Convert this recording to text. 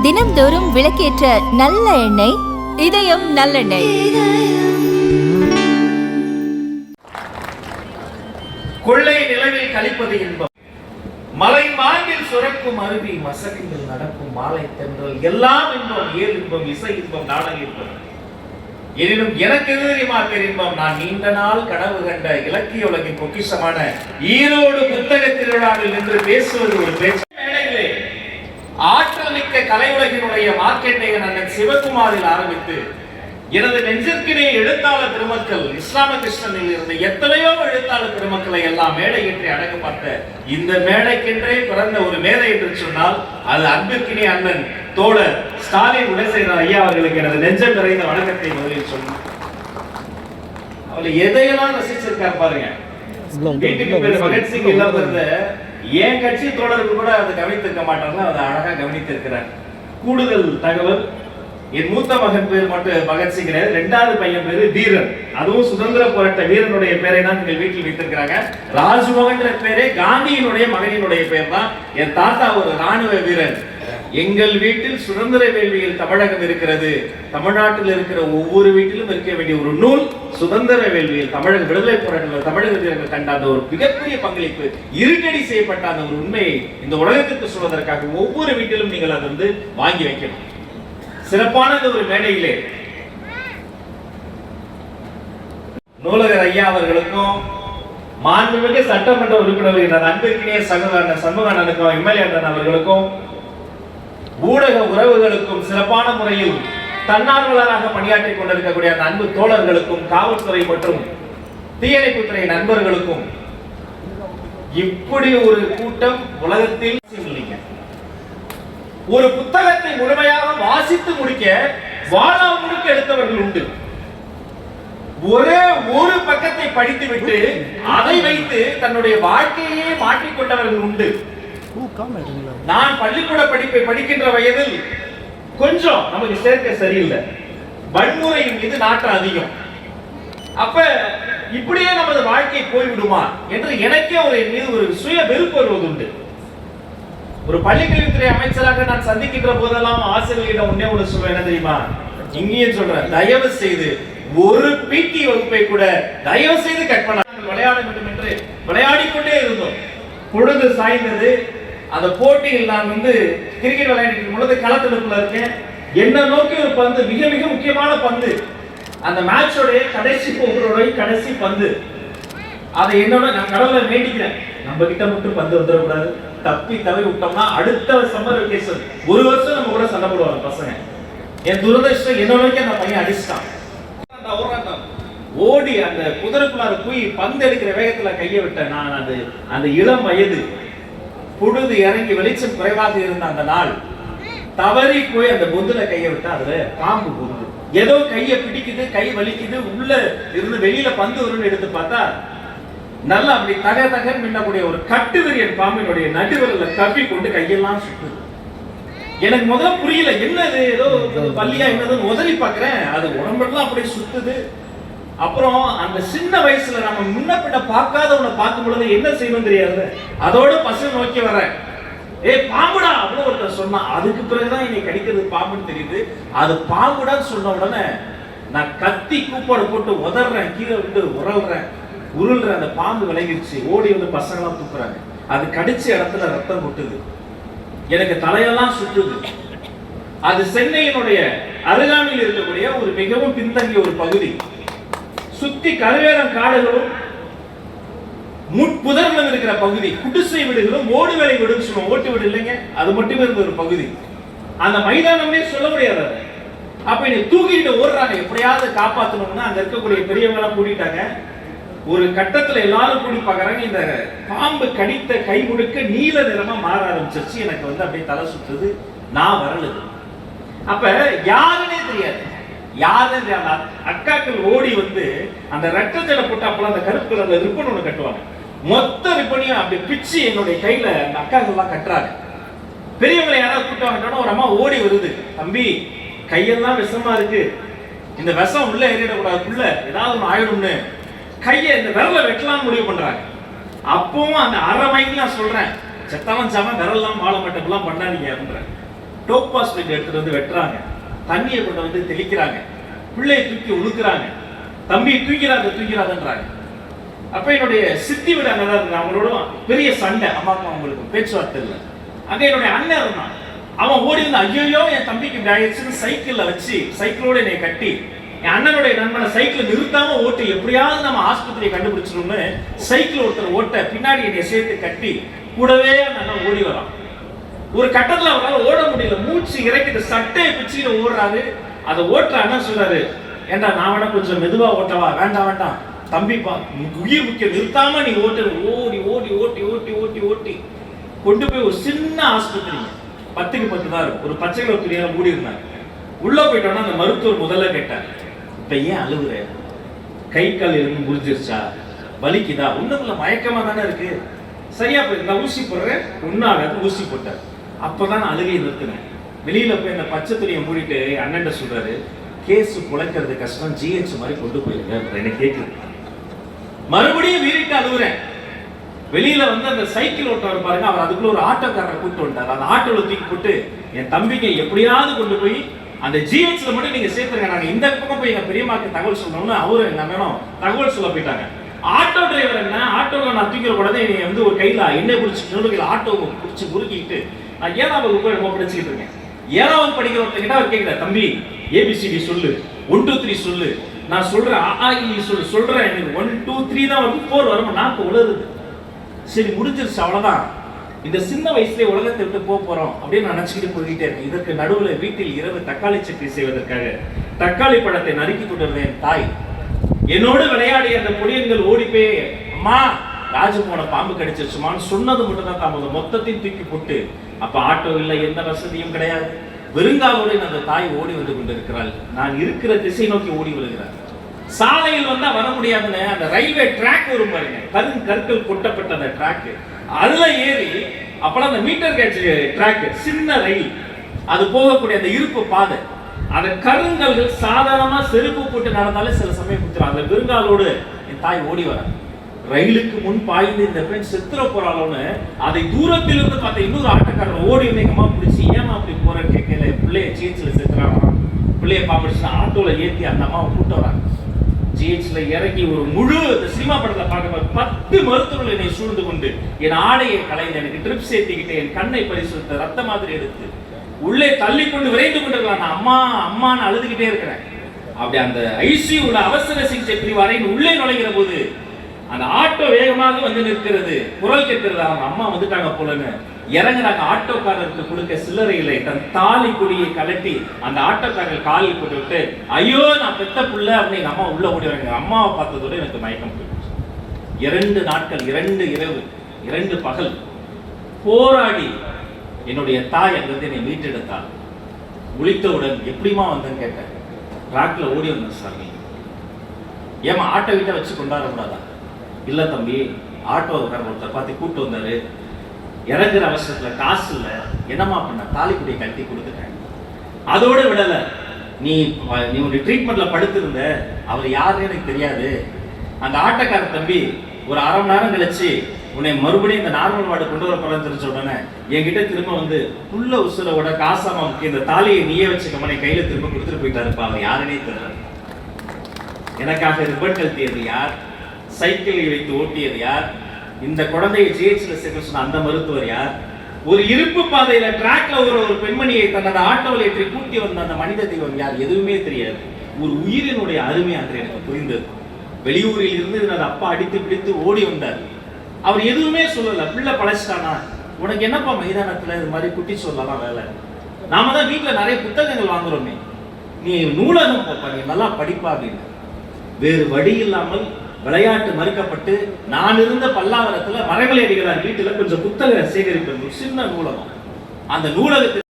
தினம்தோறும் விளக்கேற்ற நல்ல எண்ணெய் இதயம் நல்லெண்ணெய். கொள்ளை நிலவில் கழிப்பது இன்பம், மலை மார்பில் சுரக்கும் அருவி, மசகில் நடக்கும் மாலை தென்றல், எல்லாம் இன்பம். ஏல் இன்பம், இசை இன்பம், நாடக இன்பம். எனினும் எனக்கு எது தெரியுமா இன்பம்? நான் நீண்ட நாள் கனவு கண்ட இலக்கிய உலகின் பொக்கிஷமான ஈரோடு புத்தக திருவிழாவில் நின்று பேசுவது ஒரு பேச்சு. மேடையிலே ஆற்றல் மிக்க கலை உலகினுடைய மார்க்கெட்டிங் அண்ணன் சிவகுமாரில் ஆரம்பித்து எனது நெஞ்சிற்கினே எழுத்தாளர் பெருமக்கள், இஸ்லாம கிருஷ்ணனில் இருந்து எத்தனையோ எழுத்தாளர் பெருமக்களை எல்லாம் மேடை ஏற்றி அடக்க பார்த்த இந்த மேடைக்கென்றே பிறந்த ஒரு மேடை என்று சொன்னால் அது அன்பிற்கினே அண்ணன் தோழர் ஸ்டாலின் குணசேகரன் ஐயா அவர்களுக்கு எனது நெஞ்சம் நிறைந்த வணக்கத்தை முதலில் சொல்லுங்க. அவளை எதையெல்லாம் ரசிச்சிருக்காரு பாருங்க. வீட்டுக்கு பேர் பகத்சிங் எல்லாம் இருந்த என் கட்சி தோழர்கள் கூட அதை கவனித்திருக்க மாட்டாங்க, அதை அழகா கவனித்திருக்கிறார். கூடுதல் தகவல், என் மூத்த மகன் பேர் மட்டும் பகத்சிங் கிடையாது, ரெண்டாவது பையன் பேரு தீரன். அதுவும் சுதந்திர போராட்ட வீரனுடைய பேரை தான் எங்கள் வீட்டில் வைத்திருக்கிறாங்க. ராஜ்மோகன் பேரே காந்தியினுடைய மகனினுடைய பேர் தான். என் தாத்தா ஒரு ராணுவ வீரன். எங்கள் வீட்டில் சுதந்திர வேள்வியில் தமிழகம் இருக்கிறது. தமிழ்நாட்டில் இருக்கிற ஒவ்வொரு வீட்டிலும் இருக்க வேண்டிய ஒரு நூல் சுதந்திர வேள்வியில் தமிழக விடுதலை போராட்டத்தில் தமிழக வீரர்கள் கண்ட அந்த ஒரு மிகப்பெரிய பங்களிப்பு, இருட்டடி செய்யப்பட்ட அந்த ஒரு உண்மையை இந்த உலகத்திற்கு சொல்வதற்காக ஒவ்வொரு வீட்டிலும் நீங்கள் அதை வந்து வாங்கி வைக்கணும். சிறப்பான ஒரு மேடையிலே நூலகர் ஐயா அவர்களுக்கும் மாண்புமிகு சட்டமன்ற உறுப்பினர்கள் அன்பிற்கினிய சண்முகனுக்கும் எம்எல்ஏ அவர்களுக்கும் ஊடக உறவுகளுக்கும் சிறப்பான முறையில் தன்னார்வலராக பணியாற்றிக் கொண்டிருக்கக்கூடிய அந்த அன்பு தோழர்களுக்கும் காவல்துறை மற்றும் தீயணைப்புத்துறை நண்பர்களுக்கும் இப்படி ஒரு கூட்டம் உலகத்தில் இல்லைங்க. ஒரு புத்தகத்தை முழுமையாக வாசித்து முடிக்க வாழ்நாள் முழுக்க எடுத்தவர்கள் உண்டு. ஒரே ஒரு பக்கத்தை படித்துவிட்டு அதை வைத்து தன்னுடைய வாழ்க்கையே மாற்றிக்கொண்டவர்கள் உண்டு. நான் பள்ளிக்கூட படிப்பை படிக்கின்ற வயதில் கொஞ்சம் நமக்கு சேர்க்கை சரியில்லை, வன்முறையின் மீது நாட்டம் அதிகம். அப்ப இப்படியே நமது வாழ்க்கை போய்விடுமா என்று எனக்கே ஒரு மீது ஒரு சுய வெறுப்பு வருவது உண்டு. ஒரு பள்ளிக்கல்வித்துறை அமைச்சராக நான் சந்திக்கின்ற போதெல்லாம் ஆசிரியர்களிடம் ஒன்னே ஒன்று சொல்றேன், என்ன தெரியுமா? இங்கேயும் சொல்றேன், தயவு செய்து ஒரு பிடி வகுப்பை கூட தயவு செய்து கட் பண்ண விளையாட வேண்டும் என்று விளையாடிக்கொண்டே இருந்தோம். பொழுது சாய்ந்தது. அந்த போட்டியில் நான் வந்து கிரிக்கெட் விளையாடிட்டு பொழுது களத்தெடுப்புல இருக்கேன். என்ன நோக்கி ஒரு பந்து, மிக மிக முக்கியமான பந்து, அந்த மேட்சோடைய கடைசி ஓவரோட கடைசி பந்து. அதை என்னோட நான் கடவுளை வேண்டிக்கிறேன், நம்ம கிட்ட மட்டும் பந்து வந்துடக்கூடாது. தப்பி தவறி விட்டோம்னா அடுத்த சம்மர் வெக்கேஷன் ஒரு வருஷம் நம்ம கூட சண்டை போடுவாங்க பசங்க. என் துரதிர்ஷ்டம் என்ன நோக்கி அந்த பையன் அடிச்சிட்டான். ஓடி அந்த குதிரைக்குள்ளார போய் பந்து எடுக்கிற வேகத்துல கையை விட்டேன். நான் அந்த இளம் வயது, பொழுது இறங்கி வெளிச்சம் குறைவாக இருந்த அந்த நாள் தவறி போய் அந்த பொந்துல கையை விட்டா அதுல பாம்பு பொந்து. ஏதோ கையை பிடிக்குது, கை வலிக்குது, உள்ள இருந்து வெளியில பந்து வரும்னு எடுத்து பார்த்தா நல்லா அப்படி தக தகன்னு மின்னக்கூடிய ஒரு கட்டுவிரியன் பாம்பினுடைய நடுவரில் தப்பி கொண்டு கையெல்லாம் சுட்டுது. எனக்கு முதல்ல புரியல, என்னது ஏதோ பள்ளியா என்னதுன்னு உதறி பார்க்கிறேன். அது உடம்பெல்லாம் அப்படியே சுத்துது. அப்புறம் அந்த சின்ன வயசுல நம்ம முன்ன பின்ன பார்க்காதவனை பார்க்கும் பொழுது என்ன செய்யணும் தெரியாது, அதோட பசங்க நோக்கி வர்றேன், பாம்புடா அப்படின்னு ஒருத்தர் சொன்னா. அதுக்கு பிறகுதான் என்னை கடிக்கிறது பாம்புன்னு தெரியுது. அது பாம்புடான்னு சொன்ன உடனே நான் கத்தி கூப்பாடு போட்டு உதறேன், கீழே விட்டு உருள்ற அந்த பாம்பு விலகிடுச்சு. ஓடி வந்து பசங்களாம் தூக்குறாங்க. அது கடிச்ச இடத்துல ரத்தம் கொட்டுது. எனக்கு தலையெல்லாம் சுற்றுது. அது சென்னையினுடைய அருகாமையில் இருக்கக்கூடிய ஒரு மிகவும் பின்தங்கிய ஒரு பகுதி. சுத்தி கருவேலம் காடுகளும் முட்புதர்களும் இருக்கிற பகுதி. குடிசை வீடுகளும் ஓடு வேலை வீடுன்னு சொல்லுவோம், ஓட்டு வீடு இல்லைங்க, அது மட்டுமே இருந்த ஒரு பகுதி. அந்த மைதானமே சொல்ல முடியாது. அப்ப என்னை தூக்கிட்டு ஓடுறாங்க, எப்படியாவது காப்பாற்றணும்னா அங்க இருக்கக்கூடிய பெரியவங்க எல்லாம் கூட்டிட்டாங்க. ஒரு கட்டத்துல எல்லாரும் கூடி பாக்குறாங்க, இந்த பாம்பு கடித்த கை முழுக்க நீல நிறமா மாற ஆரம்பிச்சிருச்சு. எனக்கு வந்து அப்படியே தலை சுற்றுது, நான் வரலுது. அப்ப யாருன்னே தெரியாது, யாரு அக்காக்கள் ஓடி வந்து அந்த ரெட்ட ஜடை போட்டு அப்பெல்லாம் அந்த கருப்பு கலர்ல ரிப்பன் ஒண்ணு கட்டுவாங்க. மொத்த ரிப்பனையும் அப்படி பிச்சு என்னுடைய கையில அந்த அக்காக்கள் எல்லாம் கட்டுறாங்க. பெரியவங்களை யாராவது கூட்டம் ஒரு அம்மா ஓடி வருது, தம்பி கையெல்லாம் விஷமா இருக்கு, இந்த விஷம் உள்ள ஏறிடக்கூடாது, உள்ள ஏதாவது ஒண்ணு ஆயிடும்னு கையை இந்த விரல வெட்டலாம்னு முடிவு பண்றாங்க. அப்பவும் அந்த அரை மைக்கு நான் சொல்றேன், செத்தவன் சாம விரல்லாம் வாழ மாட்டேங்கலாம் பண்ணாதீங்க அப்படின்ற. டோப்பாஸ்பேட் எடுத்துட்டு வந்து வெட்டுறாங்க, தண்ணியை கொண்டு வந்து தெளிக்கிறாங்க, பிள்ளையை தூக்கி உழுக்குறாங்க, தம்பி தூக்கிறாதுன்றாங்க. அப்ப என்னுடைய சித்தி விட அங்கதான் இருந்தாங்க, அவங்களோட பெரிய சண்டை, அம்மாக்கும் அவங்களுக்கு பேச்சுவார்த்தை இல்லை. அங்க என்னுடைய அண்ணன் இருந்தான், அவன் ஓடி வந்து ஐயோ என் தம்பிக்கு இப்படி ஆயிடுச்சுன்னு சைக்கிள்ல வச்சு சைக்கிளோட என்னை கட்டி, என் அண்ணனுடைய நண்பனை சைக்கிள் நிறுத்தாம ஓட்டு எப்படியாவது நம்ம ஆஸ்பத்திரியை கண்டுபிடிச்சிடணும்னு சைக்கிள் ஒருத்தர் ஓட்ட பின்னாடி என்னை சேர்த்து கட்டி கூடவே அந்த அண்ணன் ஓடி வரான். ஒரு கட்டத்துல அவரால் ஓட முடியல, மூச்சு இறக்கிட்டு சட்டையை பிச்சுக்கிட்டு ஓடுறாரு. அதை ஓட்டுற அண்ணன் சொல்றாரு, ஏண்டா நான் வேணா கொஞ்சம் மெதுவா ஓட்டவா? வேண்டாம் தம்பிப்பா, உயிர் முக்கியம், நிறுத்தாம நீ ஓட்டு. ஓடி ஓடி ஓட்டி ஓட்டி ஓட்டி ஓட்டி கொண்டு போய் ஒரு சின்ன ஆஸ்பத்திரி, 10க்கு 10 தான் இருக்கும், ஒரு பச்சை கலர் துணியால மூடி இருந்தாங்க. உள்ள போயிட்டோம்னா அந்த மருத்துவர் முதல்ல கேட்டார், இப்ப ஏன் அழுகுற? கை கால் எலும்பு முறிஞ்சிருச்சா? வலிக்குதா? ஒண்ணும் இல்ல, மயக்கமா தானே இருக்கு. சரியா போய் நான் ஊசி போடுறேன், ஒன்னாக ஊசி போட்டார். அப்பதான் அழுகை நிறுத்தினேன். வெளியில போய் அந்த பச்சை துணியை மூடிட்டு அண்ணன் சொல்றாரு, கேஸ் குலைக்கிறது கஷ்டம், ஜிஹெச் மாதிரி கொண்டு போயிருங்க. எனக்கு கேட்குது. மறுபடியும் வீறிட்டு அழுகுறேன். வெளியில வந்து அந்த சைக்கிள் ஓட்டுறவர் பாருங்க, அவர் அதுக்குள்ள ஒரு ஆட்டோக்காரரை கூப்பிட்டு வந்தார். அந்த ஆட்டோல தூக்கி போட்டு என் தம்பிக்கு எப்படியாவது கொண்டு போய் அந்த ஜிஹெச்ல மட்டும் நீங்க சேர்த்துருங்க, நாங்க இந்த பக்கம் போய் எங்க பெரியமாக்கு தகவல் சொல்லணும்னு அவரு என்ன வேணும் தகவல் சொல்ல போயிட்டாங்க. ஆட்டோ டிரைவர் என்ன, ஆட்டோவில் நான் தூக்கிற கூடாது, நீ வந்து ஒரு கையில எண்ணெய் பிடிச்சி ஆட்டோ பிடிச்சி முறுக்கிட்டு நான் 7ஆம் வகுப்பு ரொம்ப படிச்சுக்கிட்டு இருக்கேன். 7ஆம் வகுப்பு படிக்கிற ஒருத்தங்கிட்ட அவர் கேட்கிறார், தம்பி ஏபிசிடி சொல்லு, 1 2 3 சொல்லு. நான் சொல்றேன் சொல்றேன், எனக்கு 1 2 3 தான் வந்து 4 வரும், நாக்கு உலருது. சரி முடிஞ்சிருச்சு, அவ்வளவுதான், இந்த சின்ன வயசுல உலகத்தை விட்டு போறோம் அப்படின்னு நினைச்சுக்கிட்டு போய்கிட்டே இருக்கேன். இதற்கு நடுவில் வீட்டில் இரவு தக்காளி சட்னி செய்வதற்காக தக்காளி பழத்தை நறுக்கி கொண்டிருந்த என் தாய் என்னோடு விளையாடிய அந்த பொடியன்கள் ஓடி போய், அம்மா ராஜமோன பாம்பு கடிச்சிருச்சுமான்னு சொன்னது மட்டும் தான் தாமதம், மொத்தத்தையும் தூக்கி போட்டு. அப்ப ஆட்டோ இல்லை, எந்த வசதியும் கிடையாது, வெறுங்காலோடு அந்த தாய் ஓடி வந்து கொண்டிருக்கிறாள். நான் இருக்கிற திசை நோக்கி ஓடி வருகிறார். சாலையில் வந்தா வர முடியாதுன்னு அந்த ரயில்வே ட்ராக் வரும் பாருங்க, கற்கள் கொட்டப்பட்ட அந்த ட்ராக், அதுல ஏறி அப்பலாம் அந்த மீட்டர் கேட்ச் ட்ராக், சின்ன ரயில், அது போகக்கூடிய அந்த இருப்பு பாதை, அந்த கருங்கல்கள் சாதாரணமா செருப்பு போட்டு நடந்தாலே சில சமயம் குத்துறாங்க. அந்த வெறுங்காலோடு என் தாய் ஓடி வர, ரயிலுக்கு முன் பாய்ந்து இந்த பெண் செத்துற போறாளோன்னு அதை தூரத்தில் இருந்து பார்த்த இன்னொரு ஆட்டக்காரர் ஓடி வந்து எங்க அம்மா பிடிச்சி, ஏமா அப்படி போறேன்னு கேட்கல, பிள்ளைய ஜிஹெச்ல செத்துறாங்க, பிள்ளைய பாம்பிடுச்சு ஆட்டோல ஏற்றி அந்த அம்மாவை கூட்ட வராங்க. ஜிஹெச்ல இறங்கி ஒரு முழு சினிமா படத்துல பார்க்க 10 மருத்துவர்கள் என்னை சூழ்ந்து கொண்டு என் ஆடையை கலைந்து எனக்கு ட்ரிப்ஸ் ஏற்றிக்கிட்டு என் கண்ணை பரிசோதித்து ரத்த மாதிரி எடுத்து உள்ளே தள்ளி கொண்டு விரைந்து கொண்டிருக்கலாம். நான் அம்மா அம்மான்னு அழுதுகிட்டே இருக்கிறேன். அப்படி அந்த ஐசியூல அவசர சிகிச்சை பிரிவு அறையின் உள்ளே நுழைகிற போது அந்த ஆட்டோ வேகமாக வந்து நிற்கிறது, குரல் கேட்கிறது, அவங்க அம்மா வந்துட்டாங்க போலன்னு இறங்குறாங்க. ஆட்டோக்காரருக்கு கொடுக்க சில்லறை இல்லை, தன் தாலி கொடியை கலட்டி அந்த ஆட்டோக்காரர் காலில் போட்டு விட்டு, ஐயோ நான் பெத்த புள்ள அப்படின்னு எங்க அம்மா உள்ள ஓடி வராங்க. அம்மாவை பார்த்ததோட எனக்கு மயக்கம் போயிடுச்சு. 2 நாட்கள், 2 இரவு, 2 பகல் போராடி என்னுடைய தாய் அங்கிருந்து என்னை மீட்டெடுத்தாள். விழித்தவுடன் எப்படிமா வந்தேன்னு கேட்டேன். ட்ராக்ல ஓடி வந்தேன் சாமி. ஏமா ஆட்டோ கிட்ட வச்சு கொண்டாட கூடாதா? இல்ல தம்பி, ஆட்டோக்காரர் ஒருத்தர் பார்த்து கூப்பிட்டு வந்தாரு, இறங்குற அவசரத்துல காசு இல்ல, என்னமா பண்ண, தாலிக்குடியை கட்டி கொடுத்துட்டேன். அதோட விடல, நீ உன்னுடைய ட்ரீட்மெண்ட்ல படுத்திருந்த, அவர் யாருன்னு எனக்கு தெரியாது. அந்த ஆட்டோக்கார தம்பி ஒரு 1/2 மணி நேரம் கழிச்சு உன்னை மறுபடியும் இந்த நார்மல் வார்டு கொண்டு வர போறேன்னு தெரிஞ்ச உடனே என்கிட்ட திரும்ப வந்து புள்ள உசுரோட காசாம இந்த தாலியை நீயே வச்சுக்கமனை கையில திரும்ப கொடுத்துட்டு போயிட்டாருப்பா. அவர் யாருன்னே தெரியல. எனக்காக ரிப்பன் கழட்டியது யார்? சைக்கிளை வைத்து ஓட்டியது யார்? இந்த குழந்தையை ஜிஹெச்ல சேர்க்க சொன்ன அந்த மருத்துவர் யார்? ஒரு இருப்பு பாதையில ட்ராக்ல ஒரு பெண்மணியை தன்னோட ஆட்டோவில் ஏற்றி கூட்டி வந்த அந்த மனித தெய்வம் யார்? எதுவுமே தெரியாது. ஒரு உயிரினுடைய அருமை அன்று எனக்கு புரிந்தது. வெளியூரில் இருந்து என்னோட அப்பா அடித்து பிடித்து ஓடி வந்தார். அவர் எதுவுமே சொல்லல. பிள்ளை பழச்சிட்டானா, உனக்கு என்னப்பா மைதானத்துல இது மாதிரி குட்டி சொல்லலாம் வேலை, நாம தான் வீட்டுல நிறைய புத்தகங்கள் வாங்குறோமே, நீ நூலகம் போப்பா, நீ நல்லா படிப்பா அப்படின்னு. வேறு வழி இல்லாமல் விளையாட்டு மறுக்கப்பட்டு நான் இருந்த பல்லாவரத்துல மரமலை அடிகளார் வீட்டுல கொஞ்சம் புத்தக சேகரிப்பு, சின்ன நூலகம். அந்த நூலகத்தில்